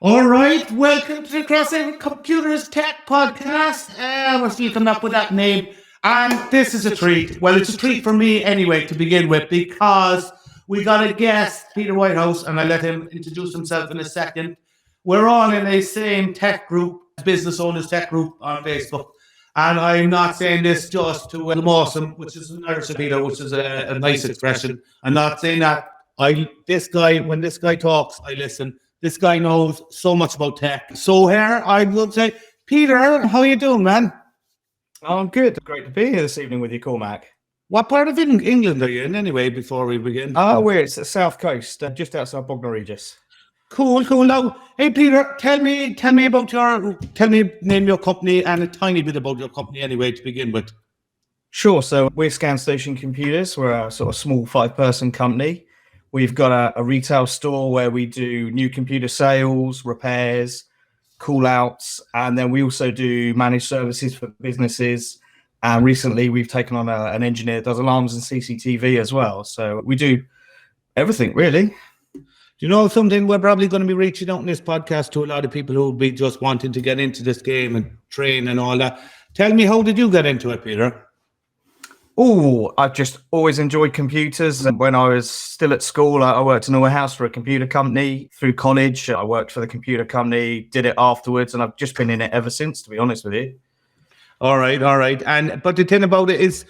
All right, welcome to the Crossover Computers Tech Podcast. We're still coming up with that name. And this is a treat. Well, it's a treat for me anyway to begin with, because we got a guest, Peter Whitehouse, and I'll let him introduce himself in a second. We're all in a same tech group, Business Owners Tech Group on Facebook. And I'm not saying this just to them awesome, which is an Irish Peter, which is a nice expression. I'm not saying that. When this guy talks, I listen. This guy knows so much about tech. So here, I would say, Peter, how are you doing, man? I'm good. Great to be here this evening with you, Cormac. What part of England are you in anyway, before we begin? We're at the south coast, just outside Bognor Regis. Cool. Now, hey, Peter, tell me about name your company and a tiny bit about your company anyway to begin with. Sure. So we're ScanStation Computers. We're a sort of small 5-person company. We've got a retail store where we do new computer sales, repairs, call-outs, and then we also do managed services for businesses. And recently we've taken on an engineer that does alarms and CCTV as well. So we do everything, really. Do you know something? We're probably going to be reaching out in this podcast to a lot of people who would be just wanting to get into this game and train and all that. Tell me, how did you get into it, Peter? Oh, I've just always enjoyed computers. And when I was still at school, I worked in a warehouse for a computer company. Through college, I worked for the computer company, did it afterwards, and I've just been in it ever since, to be honest with you. All right. But the thing about it is,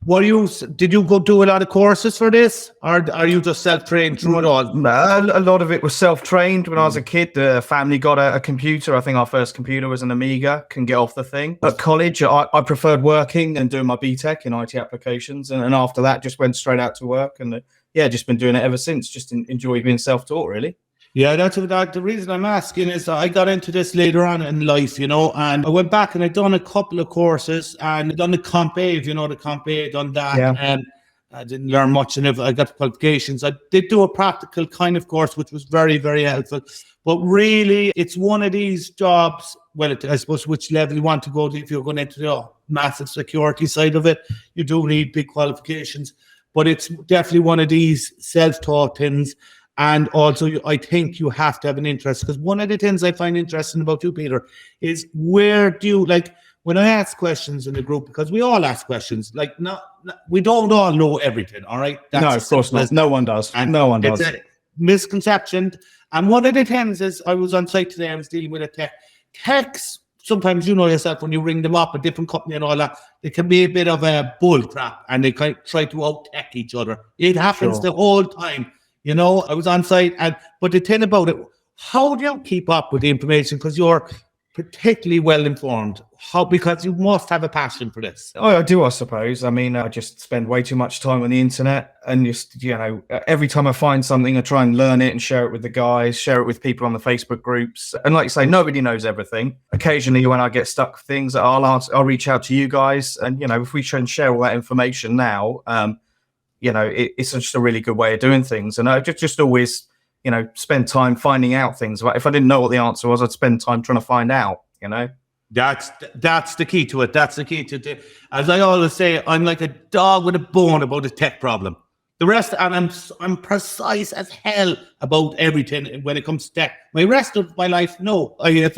did you go do a lot of courses for this, or are you just self-trained through it all? A lot of it was self-trained. When I was a kid, the family got a computer. I think our first computer was an Amiga, can get off the thing. At college, I preferred working and doing my BTEC in IT applications. And after that, just went straight out to work. And just been doing it ever since. Just enjoy being self-taught, really. Yeah, that's the reason I'm asking is I got into this later on in life, and I went back and I'd done a couple of courses and I'd done the Comp A, the Comp A, done that. Yeah. And I didn't learn much, and I got the qualifications. I did do a practical kind of course, which was very, very helpful. But really, it's one of these jobs, I suppose which level you want to go to. If you're going into the massive security side of it, you do need big qualifications. But it's definitely one of these self-taught things. And also, I think you have to have an interest, because one of the things I find interesting about you, Peter, is where do you, when I ask questions in the group, because we all ask questions, we don't all know everything, all right? No, of course not. No one does. And no one does. It's a misconception. And one of the things is, I was on site today, I was dealing with a tech. Techs, sometimes you know yourself, when you ring them up, a different company and all that, they can be a bit of a bull crap, and they kind of try to out-tech each other. It happens the whole time. I was on site, but the thing about it, how do you keep up with the information? Because you're particularly well informed. Because you must have a passion for this. Oh, I do, I suppose. I mean, I just spend way too much time on the internet, and just, every time I find something, I try and learn it and share it with the guys, share it with people on the Facebook groups. And like you say, nobody knows everything. Occasionally, when I get stuck with things, I'll reach out to you guys, and if we try and share all that information now, it's just a really good way of doing things. And I just always, spend time finding out things. If I didn't know what the answer was, I'd spend time trying to find out, That's the key to it. That's the key to it. As I always say, I'm like a dog with a bone about a tech problem. The rest, and I'm precise as hell about everything when it comes to tech. My rest of my life, no. If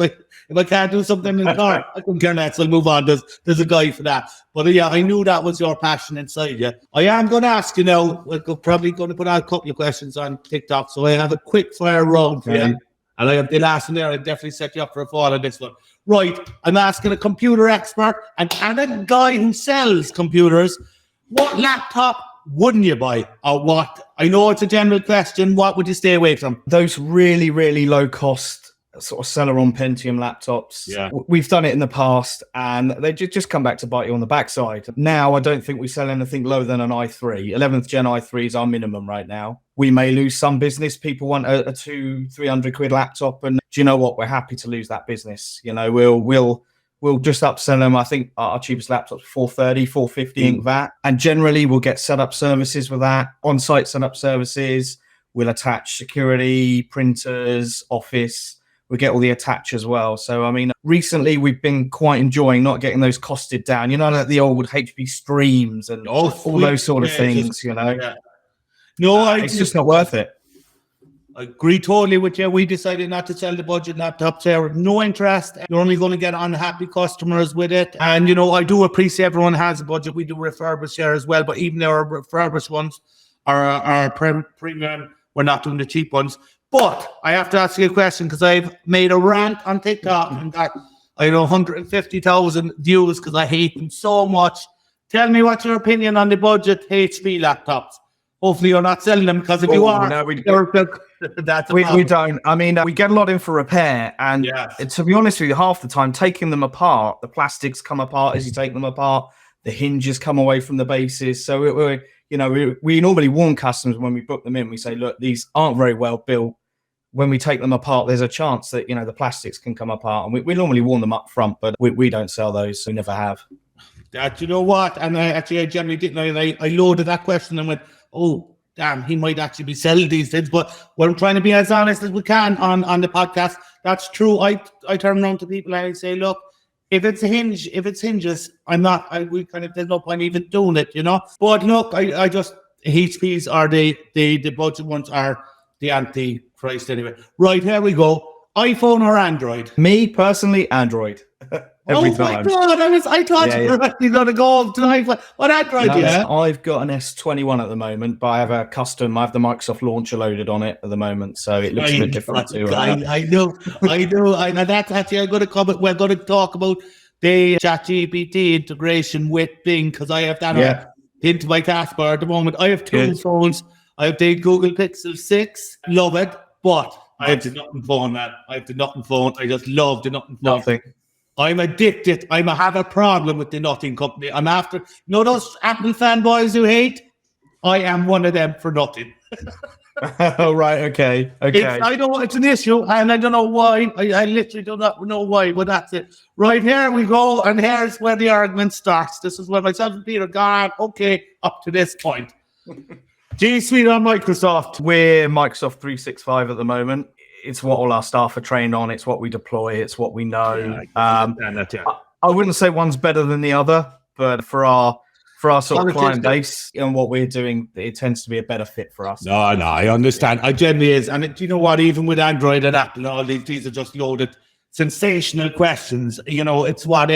I can't do something in the car, I couldn't care less. I'll move on. There's a guy for that. But I knew that was your passion inside you. I am going to ask you now. We're probably going to put out a couple of questions on TikTok. So I have a quick fire round for you. And I have the last one there. I definitely set you up for a fall on this one. Right. I'm asking a computer expert and a guy who sells computers, what laptop wouldn't you buy, or what? I know it's a general question. What would you stay away from? Those really, really low cost sort of Celeron Pentium laptops. Yeah. We've done it in the past, and they just come back to bite you on the backside. Now, I don't think we sell anything lower than an i3. 11th gen i3 is our minimum right now. We may lose some business. People want a 200-300 quid laptop, and do you know what? We're happy to lose that business. We'll just upsell them. I think our cheapest laptop's $430, $450 in VAT. And generally, we'll get setup services with that, on-site setup services. We'll attach security, printers, office. We get all the attach as well. So, recently we've been quite enjoying not getting those costed down. Like the old HP Streams and all those sort of things, Yeah. No, it's just not worth it. I agree totally with you. We decided not to sell the budget laptops there. No interest. You're only going to get unhappy customers with it. And, I do appreciate everyone has a budget. We do refurbish there as well. But even our refurbished ones are premium. We're not doing the cheap ones. But I have to ask you a question because I've made a rant on TikTok and got, 150,000 views because I hate them so much. Tell me what's your opinion on the budget HP laptops. Hopefully you're not selling them because if you are, no, we don't. I mean, we get a lot in for repair, and to be honest with you, half the time taking them apart, the plastics come apart as you take them apart, the hinges come away from the bases. So we normally warn customers when we book them in. We say, look, these aren't very well built. When we take them apart, there's a chance that the plastics can come apart, and we normally warn them up front, but we don't sell those. We never have. You know what? And I generally didn't. I loaded that question and went, oh, damn, he might actually be selling these things. But we're trying to be as honest as we can on the podcast. That's true. I turn around to people and I say, look, if it's hinges, there's no point even doing it, But look, I just, HPs are the budget ones are the anti-Christ anyway. Right, here we go. iPhone or Android? Me, personally, Android. Every time. My God, I thought you were actually going to go to iPhone. What Android do you have? I've got an S21 at the moment, but I have a custom. I have the Microsoft launcher loaded on it at the moment, so it looks a bit different too. I know. And that's actually we're going to talk about the ChatGPT integration with Bing because I have that into my taskbar at the moment. I have two phones. I have the Google Pixel 6. Love it, but I have the nothing phone, man. I just love the nothing phone. Nothing. I'm addicted. I have a problem with the nothing company. I'm after, those Apple fanboys who hate? I am one of them for nothing. Oh, right. Okay. I know it's an issue, and I don't know why. I literally do not know why, but that's it. Right, here we go, and here's where the argument starts. This is where myself and Peter got okay up to this point. G Suite on Microsoft. We're Microsoft 365 at the moment. It's what all our staff are trained on. It's what we deploy. It's what we know. I wouldn't say one's better than the other, but for our sort of client base and what we're doing, it tends to be a better fit for us. No, I understand. I genuinely is. And do you know what? Even with Android and Apple, all these are just loaded sensational questions. It's what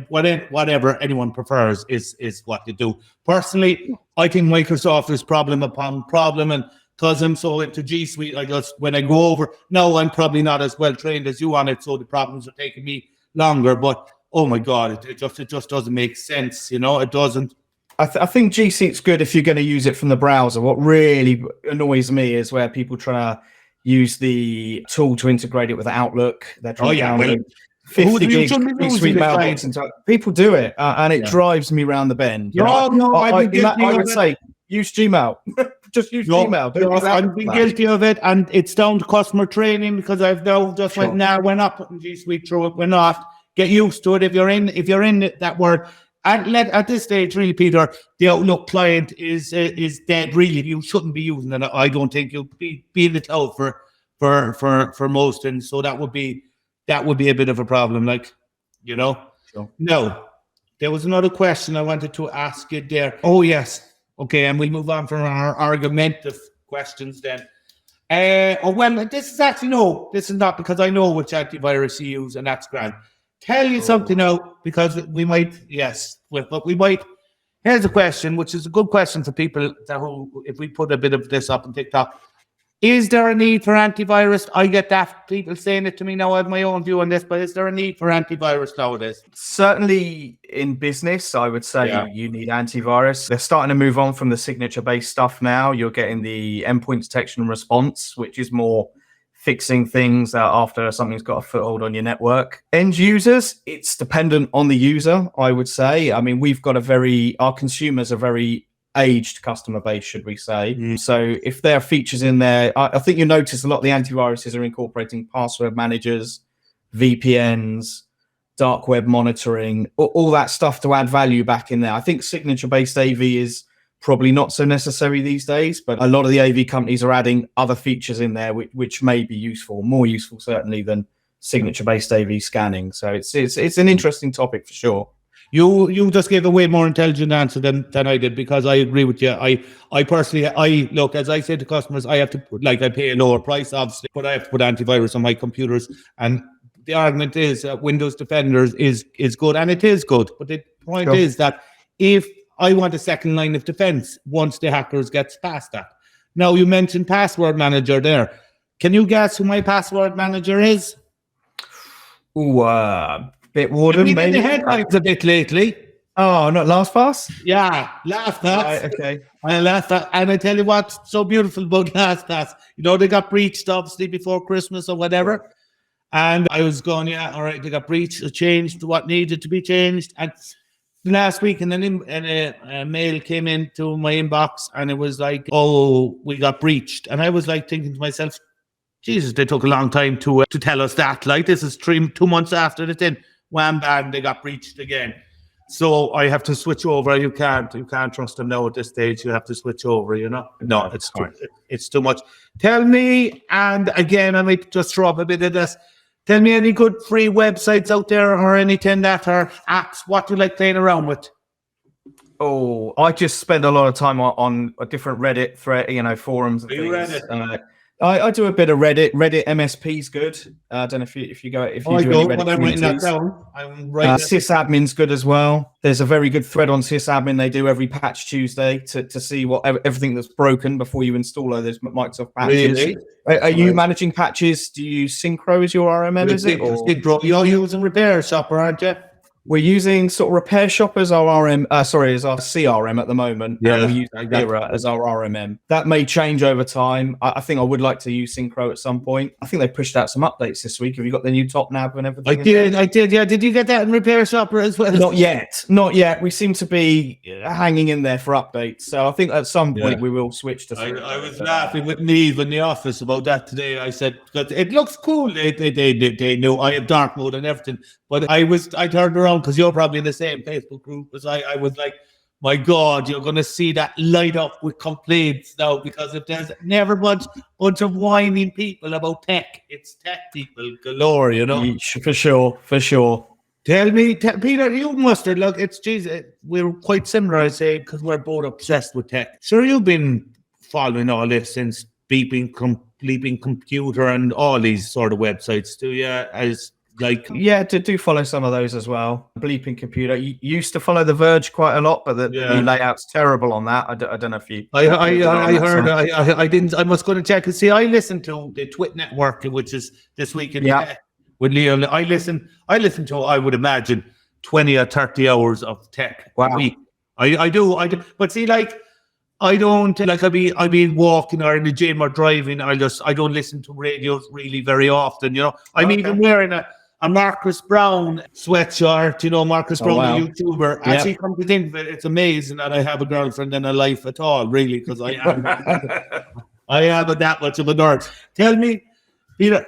whatever anyone prefers is what they do. Personally, I think Microsoft is problem upon problem, and because I'm so into G Suite, when I go over now, I'm probably not as well trained as you on it, so the problems are taking me longer. But oh my God, it just doesn't make sense, It doesn't. I think G Suite's good if you're going to use it from the browser. What really annoys me is where people try to use the tool to integrate it with Outlook. They're trying to download 50 gig G Suite mailbox. People do it, and it drives me round the bend. I would say use Gmail. Just use Gmail. I've been guilty of it, and it's down to customer training because I've now just we're not putting G Suite through it. We're not. Get used to it. If you're in that word, and at this stage, really, Peter, the Outlook client is dead. Really, you shouldn't be using it. I don't think you'll be in the cloud for most, and so that would be a bit of a problem. Sure. No, there was another question I wanted to ask you there. Oh yes. Okay, and we'll move on from our argumentative questions then. This is not because I know which antivirus you use, and that's grand. Tell you something now, because we might, but we might. Here's a question, which is a good question for people who, if we put a bit of this up on TikTok, is there a need for antivirus? I get that people saying it to me now. I have my own view on this, but is there a need for antivirus nowadays? Certainly in business, I would say you need antivirus. They're starting to move on from the signature-based stuff now. You're getting the endpoint detection and response, which is more fixing things after something's got a foothold on your network. End users, it's dependent on the user, I would say. I mean, our consumers are very aged customer base, should we say. So if there are features in there, I think you notice a lot of the antiviruses are incorporating password managers, VPNs, dark web monitoring, all that stuff to add value back in there. I think signature-based AV is probably not so necessary these days, but a lot of the AV companies are adding other features in there which may be useful, more useful certainly than signature-based AV scanning. So it's an interesting topic for sure. You just gave a way more intelligent answer than I did, because I agree with you. I personally, look, as I say to customers, I have to I pay a lower price, obviously, but I have to put antivirus on my computers. And the argument is Windows Defender is good, and it is good. But the point is that if I want a second line of defense once the hackers gets past that. Now, you mentioned password manager there. Can you guess who my password manager is? Bit Warden, We've been maybe. in the headlines a bit lately. Oh, not LastPass? Yeah, LastPass. Right, okay. And LastPass. And I tell you what's so beautiful about LastPass. You know, they got breached, obviously, before Christmas or whatever. And I was going, yeah, all right, they got breached, changed what needed to be changed. And last week, and a mail came into my inbox, and it was like, oh, we got breached. And I was like thinking to myself, Jesus, they took a long time to tell us that. Like, this is 2 months after the thing. Wham, bang, they got breached again. So I have to switch over. You can't trust them now at this stage. You have to switch over, you know? No, it's too much. Tell me, and again, I might just throw up a bit of this. Tell me any good free websites out there, or anything that are apps. What do you like playing around with? Oh, I just spend a lot of time on a different Reddit thread, forums and things. Reddit? I do a bit of Reddit. Reddit MSP is good. I don't know if you do any Reddit I'm writing that down. Sysadmin's good as well. There's a very good thread on Sysadmin. They do every patch Tuesday to see what everything that's broken before you install all those Microsoft patches. Really? Are you managing patches? Do you use Synchro as your RMM? Is it? You're using Repair Shopper, aren't you? We're using sort of Repair Shop as our as our CRM at the moment. Yeah, and we use Adata as our RMM. That may change over time. I think I would like to use Synchro at some point. I think they pushed out some updates this week. Have you got the new top nav and everything? I did. Yeah, did you get that in Repair Shopper as well? Not yet. We seem to be hanging in there for updates. So I think at some point we will switch to. I was laughing with Neve in the office about that today. I said, because it looks cool. They knew I have dark mode and everything, but I turned around, because you're probably in the same Facebook group as I was like, my God, you're going to see that light up with complaints now, because if there's never bunch of whining people about tech, it's tech people galore, you know? For sure. Tell me, Peter, you must have, look, it's Jesus, we're quite similar, I say, because we're both obsessed with tech. Sure, you've been following all this since Bleeping Computer and all these sort of websites, do you? Do follow some of those as well. Bleeping Computer. You used to follow The Verge quite a lot, but the layout's terrible on that. I don't know if you. I heard. I didn't. I must go to check and see. I listened to the Twit Network, which is this week in with Leo. I listen to, I would imagine, 20 or 30 hours of tech a week. I do. But see, like, I don't I'll be walking or in the gym or driving. I don't listen to radios really very often. You know, I'm even wearing a Marcus Brown sweatshirt, Marcus Brown, the YouTuber. Actually, come to think of it, it's amazing that I have a girlfriend and a life at all, really, because I am that much of a nerd. Tell me, Peter,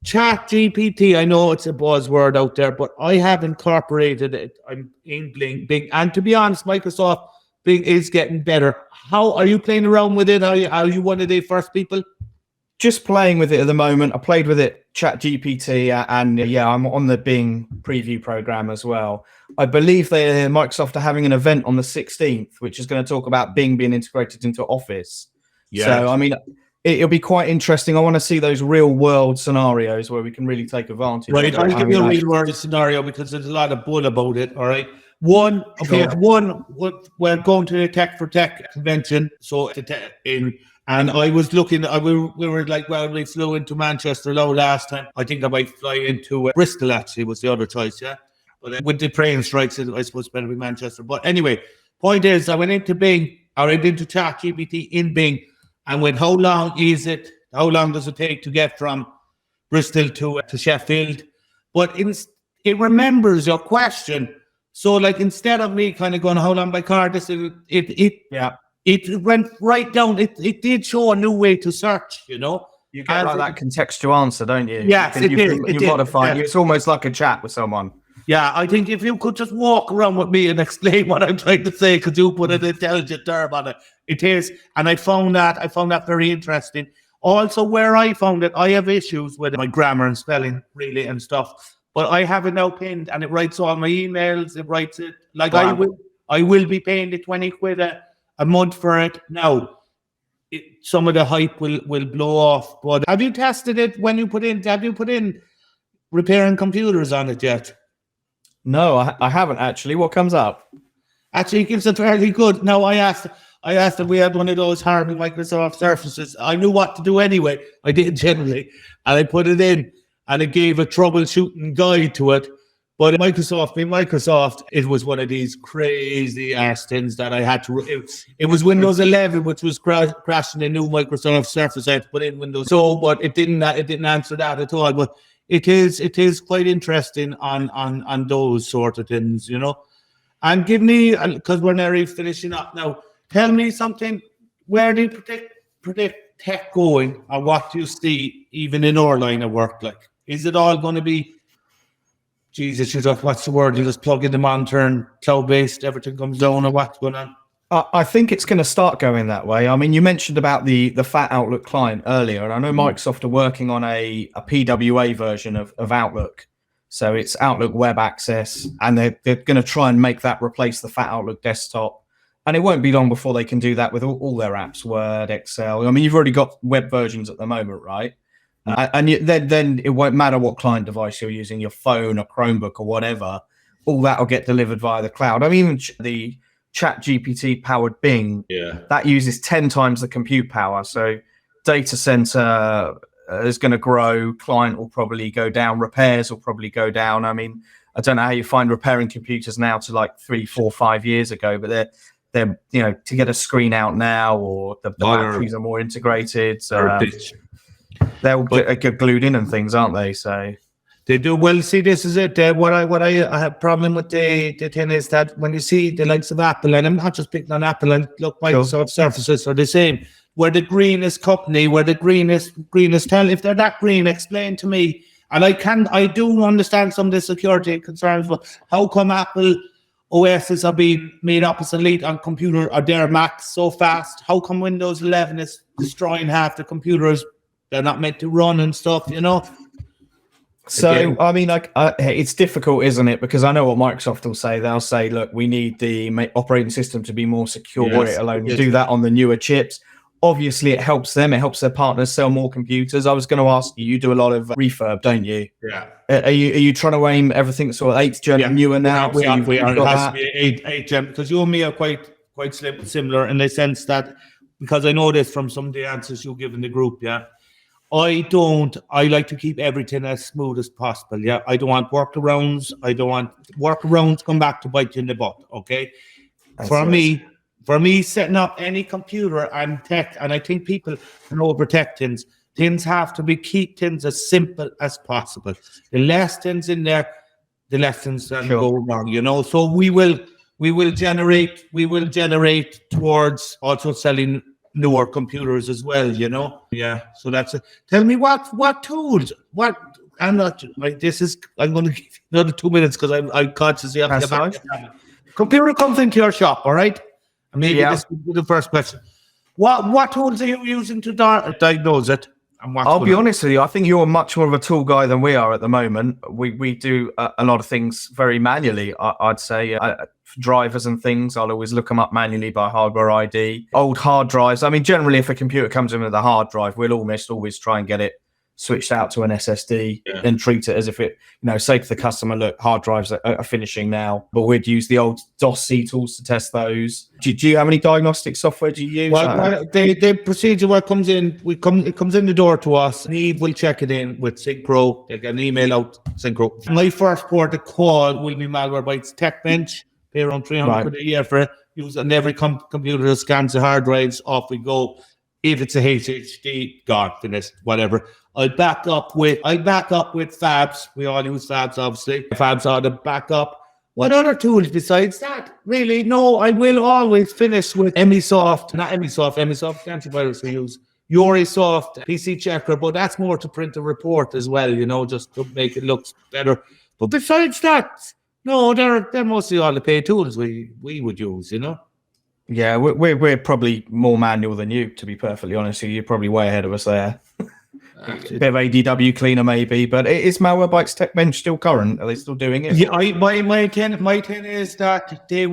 ChatGPT, I know it's a buzzword out there, but I have incorporated it. I'm in Bing, and to be honest, Microsoft Bing is getting better. How are you playing around with it? Are you one of the first people? Just playing with it at the moment. I played with it, ChatGPT, and I'm on the Bing preview program as well. I believe Microsoft are having an event on the 16th, which is going to talk about Bing being integrated into Office. Yeah. So, I mean, it'll be quite interesting. I want to see those real world scenarios where we can really take advantage. Right, I'll give you a real world scenario, because there's a lot of bull about it. All right. One, we're going to the Tech for Tech convention. So and I was looking, we were like, well, we flew into Manchester last time. I think I might fly into Bristol, actually, was the other choice, yeah? But with the train strikes, I suppose it's better be Manchester. But anyway, point is, I went into Bing, or I went into ChatGPT in Bing, and went, how long does it take to get from Bristol to Sheffield? But it remembers your question. So, like, instead of me kind of going, how long by car, it went right down. It did show a new way to search, You get that contextual answer, don't you? Yes, you modify it. It's almost like a chat with someone. Yeah, I think if you could just walk around with me and explain what I'm trying to say, could you put an intelligent term on it? It is. And I found that very interesting. Also, where I found it, I have issues with my grammar and spelling, really, and stuff. but I have it now pinned, and it writes all my emails. It writes it like Wow. I will be paying the 20 quid a month for it now. Some of the hype will blow off. But have you tested it when you put in? Have you put in repairing computers on it yet? No, I haven't actually. What comes up? Actually, it gives it fairly good. Now, I asked if we had one of those hardened Microsoft Surfaces. I knew what to do anyway. I did generally. And I put it in, and it gave a troubleshooting guide to it. But Microsoft, it was one of these crazy ass things that I had to. It was Windows 11, which was crashing the new Microsoft Surface. I had to put in Windows. So, but it didn't answer that at all. But it is quite interesting on those sort of things, you know. And give me, because we're nearly finishing up now, tell me something. Where do you predict tech going, or what do you see even in our line of work? Like, is it all going to be, Jesus, what's the word? You just plug in the monitor and cloud-based, everything comes down, or what's going on? I think it's going to start going that way. I mean, you mentioned about the Fat Outlook client earlier, and I know Microsoft are working on a PWA version of Outlook. So it's Outlook Web Access, and they're going to try and make that replace the Fat Outlook desktop. And it won't be long before they can do that with all their apps, Word, Excel. I mean, you've already got web versions at the moment, right? Then it won't matter what client device you're using, your phone or Chromebook or whatever. All that will get delivered via the cloud. I mean, even the ChatGPT powered Bing, that uses 10 times the compute power. So data center is going to grow, client will probably go down, repairs will probably go down. I mean, I don't know how you find repairing computers now to like 3, 4, 5 years ago, but they're to get a screen out now, or the batteries are more integrated. They'll get glued in and things, aren't they? So they do. Well, see, this is it. What I have a problem with the thing is that when you see the likes of Apple, and I'm not just picking on Apple, and look, Microsoft Surfaces are the same. We're the greenest company. We're the greenest. Tell if they're that green, explain to me. And I do understand some of the security concerns, but how come Apple OSs are being made obsolete on computer, or their Macs so fast? How come Windows 11 is destroying half the computers they're not meant to run and stuff, you know? So, again, I mean, it's difficult, isn't it? Because I know what Microsoft will say. They'll say, look, we need the operating system to be more secure. Yes, it'll only do that on the newer chips. Obviously, it helps them. It helps their partners sell more computers. I was going to ask you, you do a lot of refurb, don't you? Yeah. Are you trying to aim everything sort of 8th gen and newer now? We are. It has to be 8th gen, because you and me are quite similar in the sense that, because I know this from some of the answers you give in the group, yeah. I like to keep everything as smooth as possible, yeah. I don't want workarounds. I don't want workarounds come back to bite you in the butt, okay? For me, setting up any computer and tech, and I think people can overtech things. Things have to keep things as simple as possible. The less things in there, the less things can go wrong, you know. So we will generate towards also selling newer computers as well, you know. Yeah. So that's it. Tell me what tools. I'm not like this is. I'm going to give you another 2 minutes because I'm consciously have to get back. Computer comes into your shop, all right? Maybe this will be the first question. What tools are you using to diagnose it? I'll be honest with you. I think you're much more of a tool guy than we are at the moment. We do a lot of things very manually. I'd say drivers and things, I'll always look them up manually by hardware ID. Old hard drives. I mean, generally, if a computer comes in with a hard drive, we'll always try and get it switched out to an SSD and treat it as if it, say to the customer, look, hard drives are finishing now, but we'd use the old DOS-C tools to test those. Do you have any diagnostic software do you use? Well, the procedure where it comes in, it comes in the door to us. Neve will check it in with SyncPro. They get an email out, SyncPro. My first port of call will be Malwarebytes TechBench. Pay around 300 quid a year for it. Use on every computer that scans the hard drives. Off we go. If it's a HHD, God, finished, whatever. I'll back up with Fabs. We all use Fabs, obviously. Fabs are the backup. What other tools besides that? Really, no, I will always finish with Emisoft. Not Emisoft antivirus we use. Yorisoft, PC Checker, but that's more to print a report as well, just to make it look better. But besides that, no, they're mostly all the paid tools we would use, Yeah, we're probably more manual than you, to be perfectly honest with you. You're probably way ahead of us there. A bit of ADW cleaner maybe, but is Malwarebytes Tech Bench still current? Are they still doing it? Yeah, my thing is that they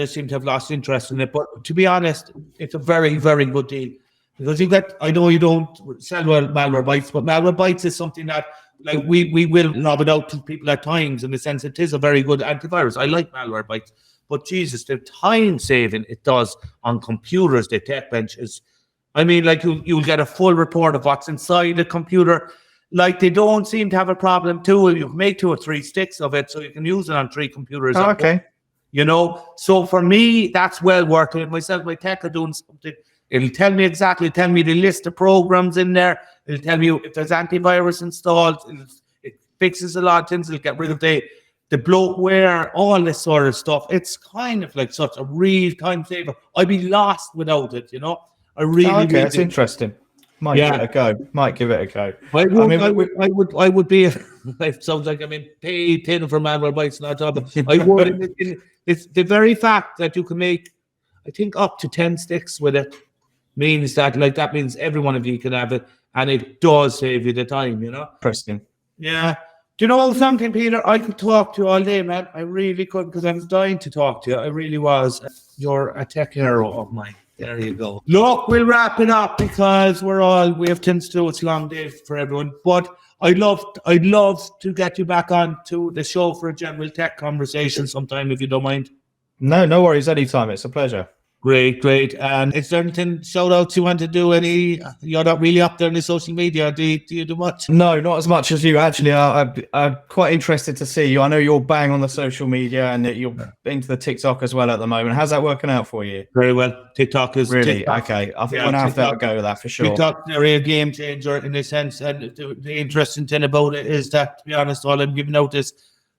seem to have lost interest in it. But to be honest, it's a very, very good deal because I know you don't sell Malwarebytes, but Malwarebytes is something that like we will lob it out to people at times in the sense it is a very good antivirus. I like Malwarebytes, but Jesus, the time saving it does on computers, the Tech Bench is. I mean, like you'll get a full report of what's inside the computer. Like they don't seem to have a problem too. You can make 2 or 3 sticks of it, so you can use it on 3 computers. Oh, okay. You know, so for me, that's well worth it. Myself, my tech are doing something. It'll tell me the list of programs in there. It'll tell me if there's antivirus installed. It fixes a lot of things. It'll get rid of the bloatware, all this sort of stuff. It's kind of like such a real time saver. I'd be lost without it, you know. I really, that's interesting. Might give it a go. I would be. It sounds like pay 10 for Malwarebytes, not job. I would. It's the very fact that you can make, I think, up to 10 sticks with it means that means every one of you can have it, and it does save you the time, you know. Interesting. Yeah. Do you know something, Peter? I could talk to you all day, man. I really could, because I was dying to talk to you. I really was. You're a tech hero of mine. There you go. Look, we'll wrap it up because we have things to do. It's a long day for everyone. But I'd love to get you back on to the show for a general tech conversation sometime, if you don't mind. No worries. Anytime. It's a pleasure. Great. And is there anything, shout outs you want to do? You're not really up there in the social media. Do you do much? No, not as much as you. Actually, I'm quite interested to see you. I know you're bang on the social media and that you're into the TikTok as well at the moment. How's that working out for you? Very well. TikTok is really TikTok. Okay. I think we're gonna have to go with that for sure. TikTok is a real game changer in a sense, and the interesting thing about it is that, to be honest, all I'm giving out is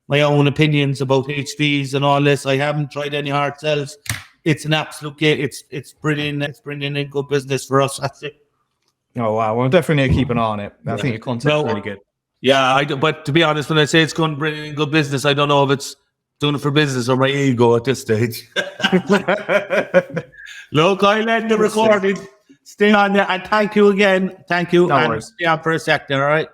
my own opinions about HVs and all this. I haven't tried any hard sells. It's an absolute game. It's bringing in good business for us. That's it. Oh wow! Well, definitely need to keep an eye on it. I think your content's really good. Yeah, but to be honest, when I say it's going to bring in good business, I don't know if it's doing it for business or my ego at this stage. Look, I'll end the recording. Stay on there, and thank you again. Thank you. No worries. Stay on for a second, all right?